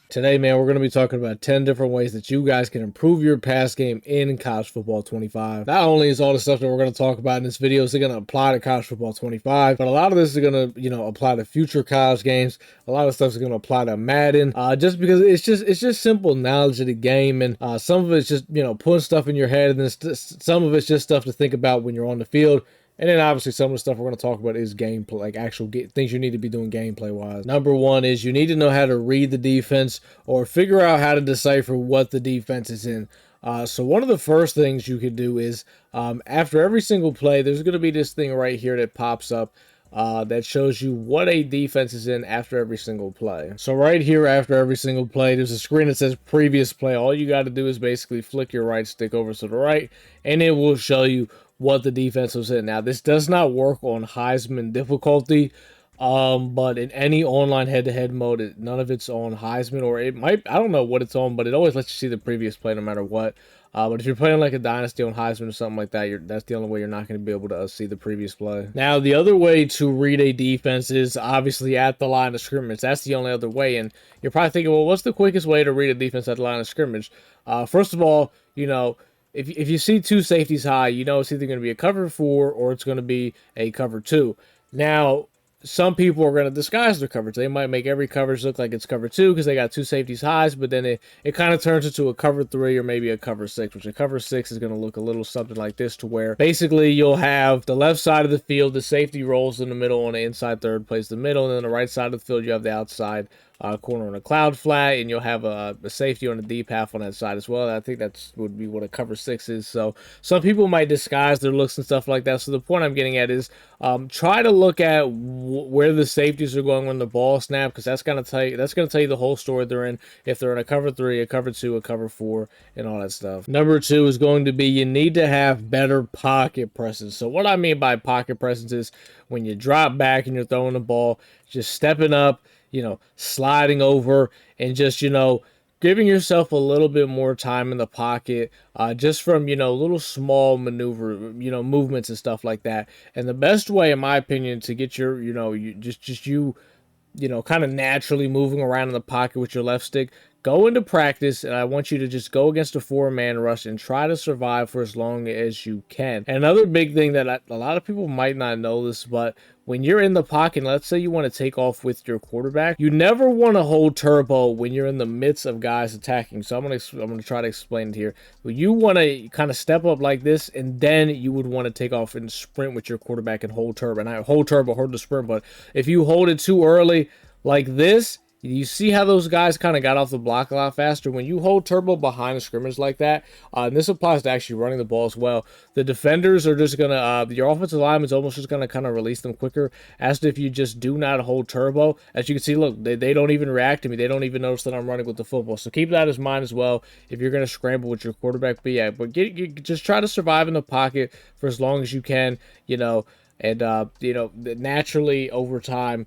Today, man, we're going to be talking about 10 different ways that you guys can improve your pass game in College Football 25. Not only is all the stuff that we're going to talk about in this video is going to apply to College Football 25, but a lot of this is going to, apply to future college games. A lot of stuff is going to apply to Madden, just because it's just simple knowledge of the game, and some of it's just, putting stuff in your head, and then some of it's just stuff to think about when you're on the field. And then obviously some of the stuff we're going to talk about is gameplay, like actual things you need to be doing gameplay wise. Number one is you need to know how to read the defense or figure out how to decipher what the defense is in. So one of the first things you could do is after every single play, there's going to be this thing right here that pops up that shows you what a defense is in after every single play. So right here after every single play, there's a screen that says previous play. All you got to do is basically flick your right stick over to the right, and it will show you what the defense was in. Now, this does not work on Heisman difficulty, but in any online head-to-head mode, none of it's on Heisman, or it might, I don't know what it's on, but it always lets you see the previous play no matter what. But if you're playing like a Dynasty on Heisman or something like that, that's the only way you're not going to be able to see the previous play. Now, the other way to read a defense is obviously at the line of scrimmage. That's the only other way, and you're probably thinking, well, what's the quickest way to read a defense at the line of scrimmage? First of all, if you see two safeties high, it's either going to be a cover 4 or it's going to be a cover 2. Now, some people are going to disguise their coverage. They might make every coverage look like it's cover 2 because they got two safeties highs, but then it kind of turns into a cover 3 or maybe a cover 6, which a cover 6 is going to look a little something like this, to where basically you'll have the left side of the field, the safety rolls in the middle on the inside third plays the middle, and then the right side of the field you have the outside corner on a cloud flat, and you'll have a safety on the deep half on that side as well. I think that's would be what a cover 6 is. So some people might disguise their looks and stuff like that. So the point I'm getting at is try to look at where the safeties are going when the ball snap, because that's gonna tell you the whole story they're in. If they're in a cover 3, a cover 2, a cover 4, and all that stuff. Number 2 is going to be you need to have better pocket presence. So what I mean by pocket presence is when you drop back and you're throwing the ball, just stepping up, sliding over, and just, giving yourself a little bit more time in the pocket, just from, little small maneuver, movements and stuff like that. And the best way, in my opinion, to get your, kind of naturally moving around in the pocket with your left stick, go into practice, and I want you to just go against a 4-man rush and try to survive for as long as you can. And another big thing that a lot of people might not know this, but when you're in the pocket, let's say you want to take off with your quarterback, you never want to hold turbo when you're in the midst of guys attacking. So I'm gonna try to explain it here. You want to kind of step up like this, and then you would want to take off and sprint with your quarterback and hold turbo. And I hold turbo, hold the sprint, but if you hold it too early like this, you see how those guys kind of got off the block a lot faster. When you hold turbo behind the scrimmage like that, and this applies to actually running the ball as well, the defenders are just going to, your offensive lineman is almost just going to kind of release them quicker, as if you just do not hold turbo. As you can see, look, they don't even react to me. They don't even notice that I'm running with the football. So keep that in mind as well if you're going to scramble with your quarterback. But yeah, just try to survive in the pocket for as long as you can, and, naturally over time,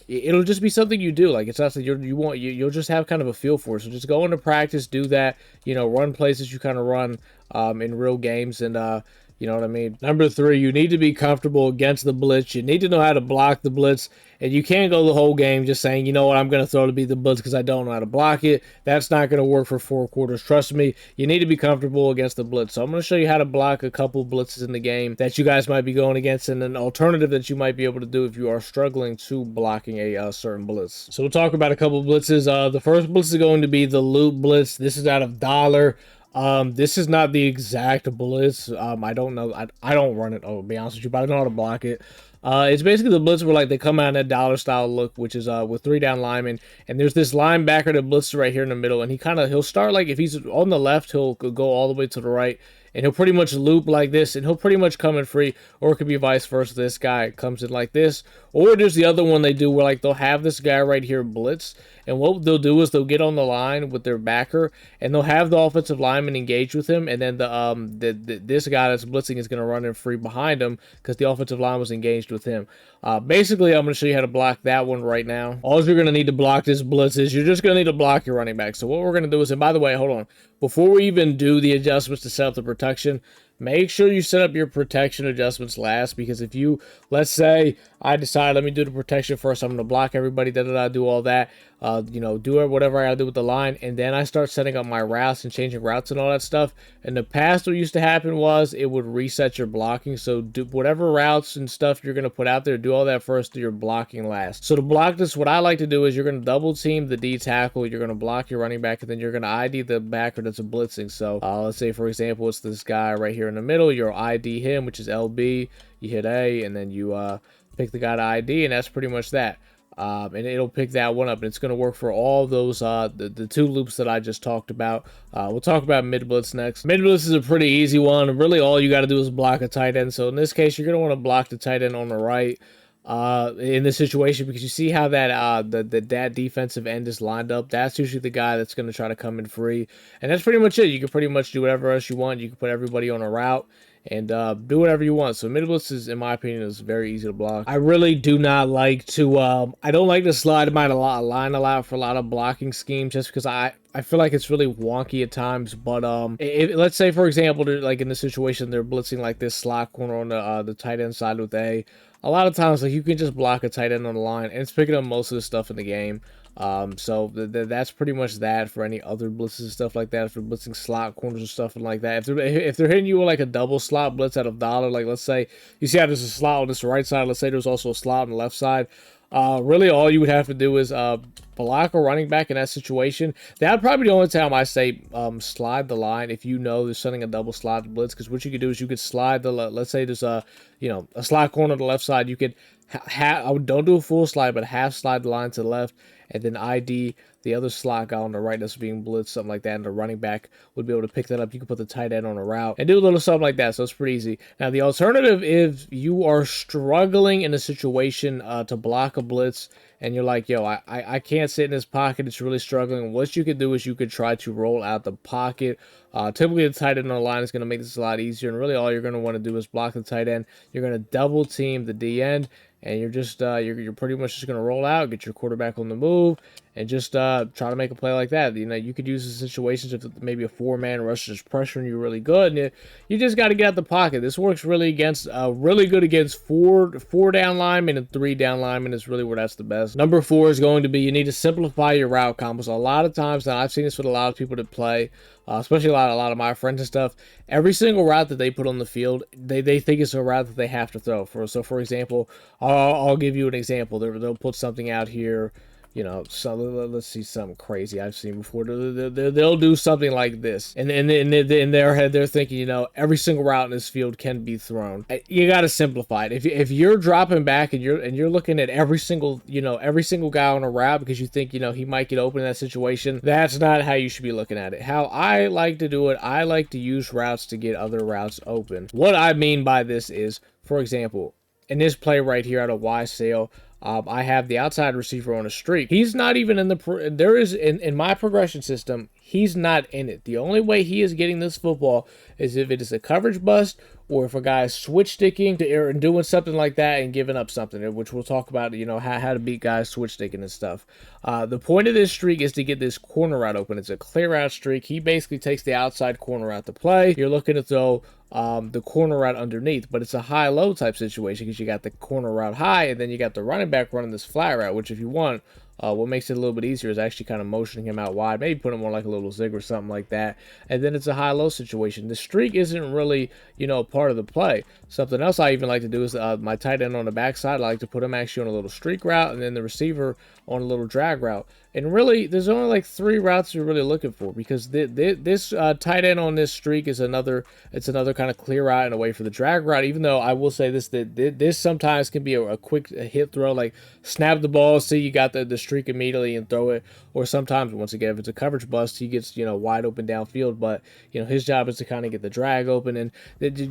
it'll just be something you do. Like, it's not that you'll just have kind of a feel for it. So just go into practice, do that, run places you kind of run in real games, and you know what I mean? Number 3, you need to be comfortable against the blitz. You need to know how to block the blitz, and you can't go the whole game just saying, you know what, I'm going to throw to beat the blitz because I don't know how to block it. That's not going to work for 4 quarters. Trust me, you need to be comfortable against the blitz. So I'm going to show you how to block a couple blitzes in the game that you guys might be going against, and an alternative that you might be able to do if you are struggling to blocking a certain blitz. So we'll talk about a couple blitzes. The first blitz is going to be the loop blitz. This is out of Dollar. This is not the exact blitz. I don't know. I don't run it. I'll be honest with you, but I know how to block it. It's basically the blitz where, like, they come out in that Dollar style look, which is with 3 down linemen, and there's this linebacker that blitzes right here in the middle, and he'll start, like, if he's on the left, he'll go all the way to the right, and he'll pretty much loop like this, and he'll pretty much come in free, or it could be vice versa. This guy comes in like this, or there's the other one they do where, like, they'll have this guy right here blitz, and what they'll do is they'll get on the line with their backer, and they'll have the offensive lineman engage with him, and then this guy that's blitzing is going to run in free behind him because the offensive line was engaged with him. Basically, I'm going to show you how to block that one right now. All you're going to need to block this blitz is you're just going to need to block your running back. So what we're going to do is, and by the way, hold on. before we even do the adjustments to set up the protection, make sure you set up your protection adjustments last, because if you, let's say I decide, let me do the protection first, I'm going to block everybody, do all that, you know, do whatever I gotta do with the line, and then I start setting up my routes and changing routes and all that stuff. In the past, what used to happen was it would reset your blocking, so do whatever routes and stuff you're going to put out there, do all that first, do your blocking last. So to block this, what I like to do is you're going to double team the D tackle, you're going to block your running back, and then you're going to ID the backer that's blitzing. So let's say, for example, it's this guy right here in the middle, you'll ID him, which is LB, you hit A, and then you pick the guy to ID, and that's pretty much that. And it'll pick that one up, and it's going to work for all those the two loops that I just talked about. We'll talk about mid blitz next. Mid blitz is a pretty easy one. Really, all you got to do is block a tight end. So in this case, you're going to want to block the tight end on the right in this situation, because you see how that that defensive end is lined up. That's usually the guy that's going to try to come in free, and that's pretty much it. You can pretty much do whatever else you want. You can put everybody on a route and do whatever you want. So mid blitz is, in my opinion, is very easy to block. I really do not like to I don't like to slide my line a lot for a lot of blocking schemes, just because I feel like it's really wonky at times. But let's say, for example, like in this situation, they're blitzing like this slot corner on the tight end side with A. A lot of times, like, you can just block a tight end on the line, and it's picking up most of the stuff in the game. So that's pretty much that for any other blitzes and stuff like that. If they're blitzing slot corners and stuff like that, if they're hitting you with like a double slot blitz out of dollar, like let's say you see how there's a slot on this right side, let's say there's also a slot on the left side. Really all you would have to do is block a running back in that situation. That would probably be the only time I say slide the line if you know there's sending a double slot blitz, because what you could do is you could slide the, let's say there's a, you know, a slot corner on the left side, you could don't do a full slide, but half slide the line to the left, and then ID the other slot guy on the right that's being blitzed, something like that, and the running back would be able to pick that up. You can put the tight end on a route and do a little something like that, so it's pretty easy. Now, the alternative, if you are struggling in a situation to block a blitz, and you're like, yo, I can't sit in this pocket, it's really struggling, what you could do is you could try to roll out the pocket. Typically, the tight end on the line is going to make this a lot easier, and really all you're going to want to do is block the tight end. You're going to double team the D end, and you're just you're pretty much just going to roll out, get your quarterback on the move, and just try to make a play like that. You know, you could use the situations if maybe a four-man rush is pressuring you really good, and you just got to get out the pocket. This works really good against four down linemen and 3 down linemen is really where that's the best. Number 4 is going to be, you need to simplify your route combos. A lot of times, now I've seen this with a lot of people that play, especially a lot of my friends and stuff. Every single route that they put on the field, they think it's a route that they have to throw. So for example, I'll give you an example. They'll put something out here. You know, so let's see something crazy I've seen before. They'll do something like this, and in their head they're thinking, you know, every single route in this field can be thrown. You got to simplify it. If you're dropping back and you're looking at every single guy on a route because you think, you know, he might get open in that situation, that's not how you should be looking at it. How I like to do it, I like to use routes to get other routes open. What I mean by this is, for example, in this play right here out of Y Sale, I have the outside receiver on a streak. He's not even in the, in my progression system, he's not in it. The only way he is getting this football is if it is a coverage bust, or if a guy is switch sticking and doing something like that and giving up something, which we'll talk about, you know, how to beat guys switch sticking and stuff. The point of this streak is to get this corner route open. It's a clear out streak. He basically takes the outside corner out to play. You're looking to throw the corner route underneath, but it's a high-low type situation because you got the corner route high, and then you got the running back running this flat route, which if you want, what makes it a little bit easier is actually kind of motioning him out wide, maybe put him on like a little zig or something like that, and then it's a high-low situation. The streak isn't really, you know, part of the play. Something else I even like to do is my tight end on the backside, I like to put him actually on a little streak route, and then the receiver on a little drag route. And really, there's only like 3 routes you're really looking for, because this tight end on this streak is another kind of clear route and away for the drag route. Even though I will say this sometimes can be a quick hit throw, like snap the ball, see you got the streak immediately and throw it. Or sometimes, once again, if it's a coverage bust, he gets, you know, wide open downfield. But, you know, his job is to kind of get the drag open, and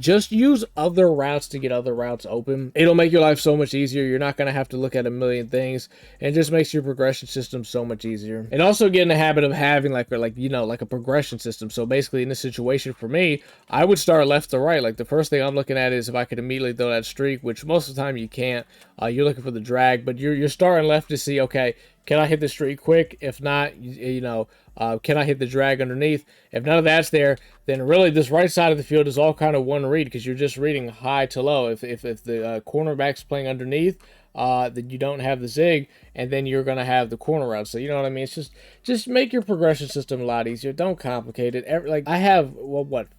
just use other routes to get other routes open. It'll make your life so much easier. You're not going to have to look at a million things, and it just makes your progression system so much easier. And also get in the habit of having like a progression system. So basically in this situation for me, I would start left to right. Like the first thing I'm looking at is if I could immediately throw that streak, which most of the time you can't. You're looking for the drag, but you're starting left to see, okay, can I hit the streak quick? If not, can I hit the drag underneath? If none of that's there, then really this right side of the field is all kind of one read because you're just reading high to low. If the cornerback's playing underneath, then you don't have the zig, and then you're gonna have the corner route. So you know what I mean? It's just make your progression system a lot easier. Don't complicate it. Like I have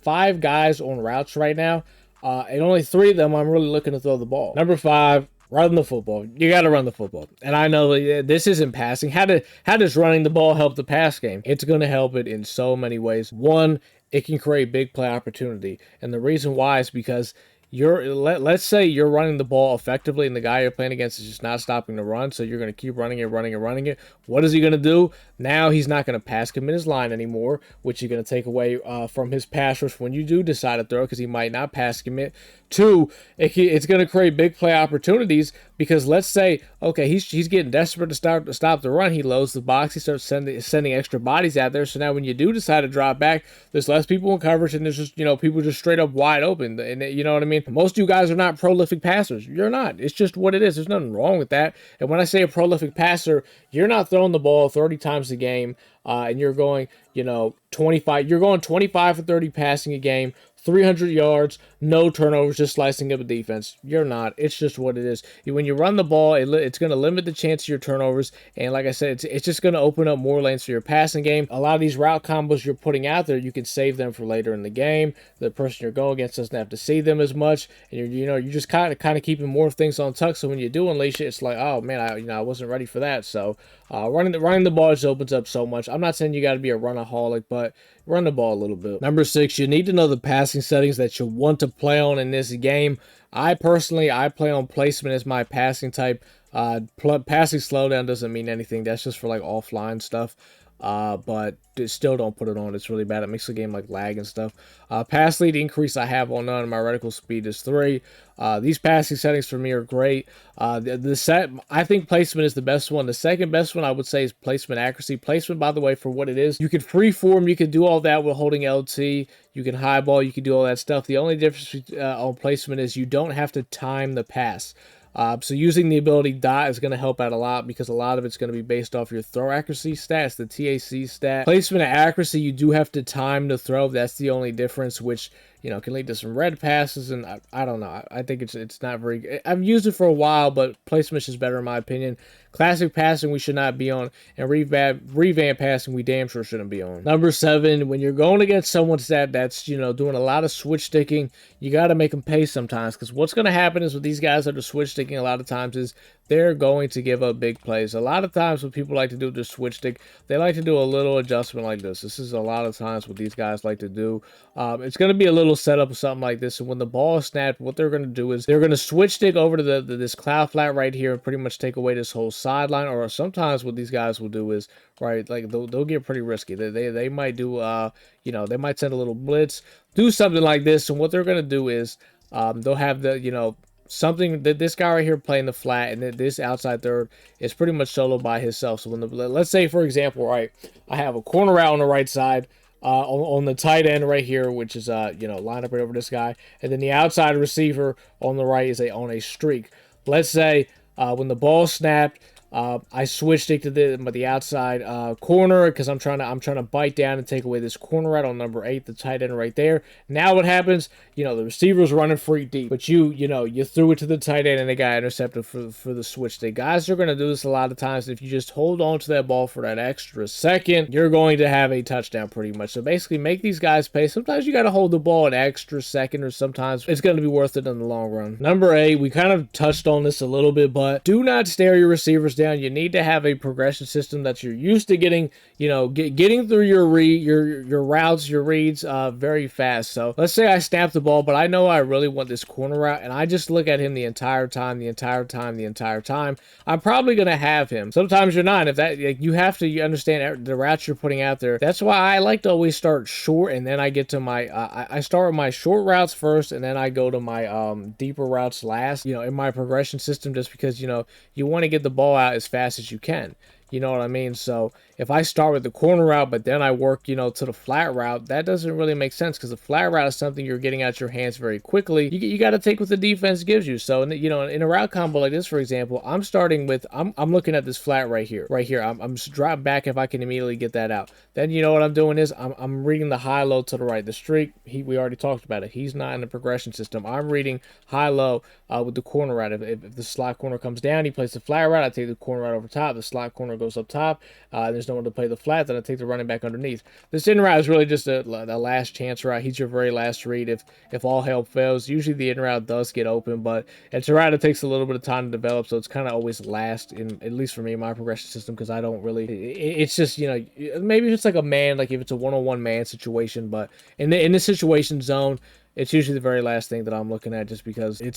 5 guys on routes right now, and only 3 of them I'm really looking to throw the ball. Number 5. Run the football. You got to run the football. And I know this isn't passing. How does running the ball help the pass game? It's going to help it in so many ways. One, it can create big play opportunity. And the reason why is because let's say you're running the ball effectively and the guy you're playing against is just not stopping the run, so you're going to keep running it. What is he going to do? Now he's not going to pass commit his line anymore, which you're going to take away from his pass rush when you do decide to throw because he might not pass commit. 2, it's going to create big play opportunities because let's say, okay, he's getting desperate to stop the run. He loads the box. He starts sending extra bodies out there. So now when you do decide to drop back, there's less people in coverage and there's just, people just straight up wide open. And you know what I mean? Most of you guys are not prolific passers. You're not. It's just what it is. There's nothing wrong with that. And when I say a prolific passer, you're not throwing the ball 30 times a game and you're going, 25. You're going 25 for 30 passing a game, 300 yards, no turnovers, just slicing up a defense. You're not. It's just what it is. When you run the ball, it's going to limit the chance of your turnovers. And like I said, it's just going to open up more lanes for your passing game. A lot of these route combos you're putting out there, you can save them for later in the game. The person you're going against doesn't have to see them as much. And you're just kind of keeping more things on tuck. So when you do unleash it, it's like, oh man, I wasn't ready for that. So running the ball just opens up so much. I'm not saying you got to be a runaholic, but run the ball a little bit. Number 6, you need to know the passing settings that you want to play on in this game. I play on placement as my passing type. Passing slowdown doesn't mean anything. That's just for like offline stuff. But still don't put it on. It's really bad. It makes the game like lag and stuff. Pass lead increase I have on none. My reticle speed is 3. These passing settings for me are great. I think placement is the best one. The second best one I would say is placement accuracy. Placement, by the way, for what it is, you can freeform. You can do all that with holding LT. You can highball. You can do all that stuff. The only difference on placement is you don't have to time the pass. So using the ability dot is going to help out a lot because a lot of it's going to be based off your throw accuracy stats, the TAC stat. Placement and accuracy, you do have to time the throw. That's the only difference, which can lead to some red passes, and I don't know. I think it's not very. I've used it for a while, but placement is better in my opinion. Classic passing we should not be on, and revamp passing we damn sure shouldn't be on. Number 7, when you're going against someone that's doing a lot of switch sticking, you got to make them pay sometimes because what's going to happen is with these guys that are switch sticking a lot of times is they're going to give up big plays. A lot of times what people like to do with their switch stick, they like to do a little adjustment like this. This is a lot of times what these guys like to do. It's going to be a little setup or something like this, and when the ball is snapped, what they're going to do is they're going to switch stick over to this cloud flat right here and pretty much take away this whole sideline. Or sometimes what these guys will do is like they'll get pretty risky. They might do they might send a little blitz, do something like this, and what they're going to do is they'll have the something that this guy right here playing the flat, and this outside third is pretty much solo by himself. So when let's say for example, I have a corner out on the right side. On the tight end right here, which is line up right over this guy, and then the outside receiver on the right is on a streak. Let's say when the ball snapped, I switched it to the outside corner because I'm trying to bite down and take away this corner right on number 8, the tight end right there. Now what happens? The receiver's running free deep, but you threw it to the tight end and it got intercepted for the switch stick. Guys are going to do this a lot of times. If you just hold on to that ball for that extra second, you're going to have a touchdown pretty much. So basically make these guys pay. Sometimes you got to hold the ball an extra second, or sometimes it's going to be worth it in the long run. Number 8, we kind of touched on this a little bit, but do not stare your receivers down. You need to have a progression system that you're used to getting, getting through your routes, your reads very fast. So let's say I snap the ball, but I know I really want this corner route, and I just look at him the entire time. I'm probably going to have him. Sometimes you're not. If that, you have to understand the routes you're putting out there. That's why I like to always start short, and then I get to my, I start with my short routes first, and then I go to my deeper routes last, in my progression system, just because, you want to get the ball out as fast as you can. You know what I mean? So if I start with the corner route, but then I work, you know, to the flat route, that doesn't really make sense, because the flat route is something you're getting out your hands very quickly. You got to take what the defense gives you. So, you know, in a route combo like this, for example, I'm starting with, I'm looking at this flat right here. I'm just drop back if I can immediately get that out. Then you know what I'm doing is I'm reading the high-low to the right. The streak, we already talked about it. He's not in the progression system. I'm reading high-low with the corner route. If the slot corner comes down, he plays the flat route. I take the corner route over top. The slot corner goes up top. There's no one to play the flat. Then I take the running back underneath. This in route is really just a last chance route. He's your very last read. If all hell fails, usually the in route does get open, but it's a route that takes a little bit of time to develop, so it's kind of always last, at least for me, my progression system, because I don't really. It's just, you know, maybe if it's like a man, like if it's a one-on-one man situation, but in this situation zone, it's usually the very last thing that I'm looking at, just because it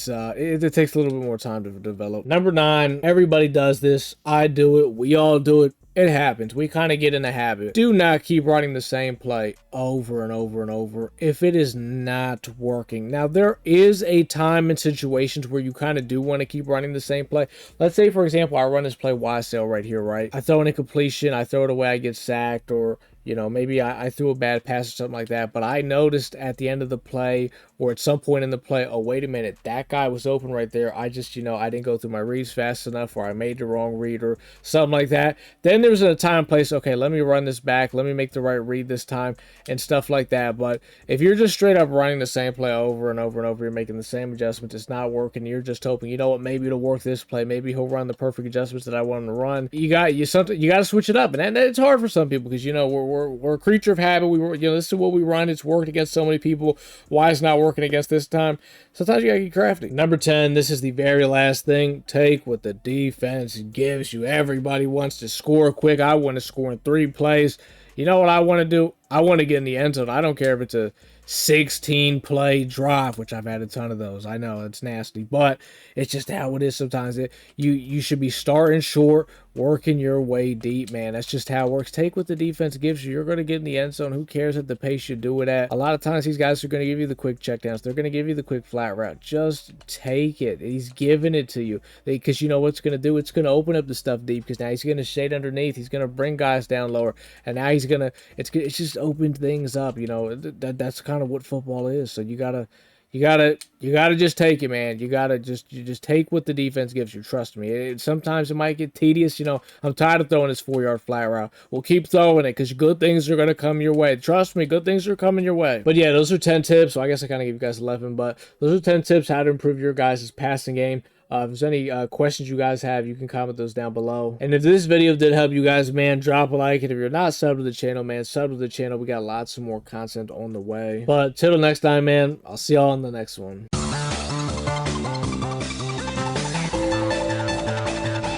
takes a little bit more time to develop. Number 9, everybody does this. I do it. We all do it. It happens. We kind of get in the habit. Do not keep running the same play over and over and over if it is not working. Now, there is a time and situations where you kind of do want to keep running the same play. Let's say, for example, I run this play wide sail right here, right? I throw an incompletion, I throw it away, I get sacked, or you know, maybe I threw a bad pass or something like that, but I noticed at the end of the play or at some point in the play, oh, wait a minute, that guy was open right there. I just, you know, I didn't go through my reads fast enough, or I made the wrong read or something like that. Then there's a time and place, okay, let me run this back. Let me make the right read this time and stuff like that. But if you're just straight up running the same play over and over and over, you're making the same adjustments, it's not working, you're just hoping, you know what, maybe it'll work this play. Maybe he'll run the perfect adjustments that I want him to run. You got to switch it up. And it's hard for some people because, you know, we're a creature of habit. This is what we run. It's worked against so many people. Why is it not working against this time? Sometimes you gotta get crafty. Number 10, this is the very last thing. Take what the defense gives you. Everybody wants to score quick. I want to score in 3 plays. You know what I want to do? I want to get in the end zone. I don't care if it's a 16 play drive, which I've had a ton of those. I know it's nasty, but it's just how it is sometimes. You should be starting short, working your way deep, man. That's just how it works. Take what the defense gives you. You're going to get in the end zone. Who cares at the pace you do it at? A lot of times these guys are going to give you the quick checkdowns. They're going to give you the quick flat route. Just take it. He's giving it to you because you know what's going to do? It's going to open up the stuff deep, because now he's going to shade underneath. He's going to bring guys down lower, and now he's going to it's just open things up. You know, that's kind of what football is. So you gotta just take it, man. You just take what the defense gives you. Trust me. Sometimes it might get tedious. You know, I'm tired of throwing this 4-yard flat route. We'll keep throwing it because good things are gonna come your way. Trust me, good things are coming your way. But yeah, those are 10 tips. So I guess I kind of gave you guys 11, but those are 10 tips how to improve your guys' passing game. If there's any questions you guys have, you can comment those down below. And if this video did help you guys, man, drop a like. And if you're not subbed to the channel, man, sub to the channel. We got lots of more content on the way. But till next time, man, I'll see y'all in the next one.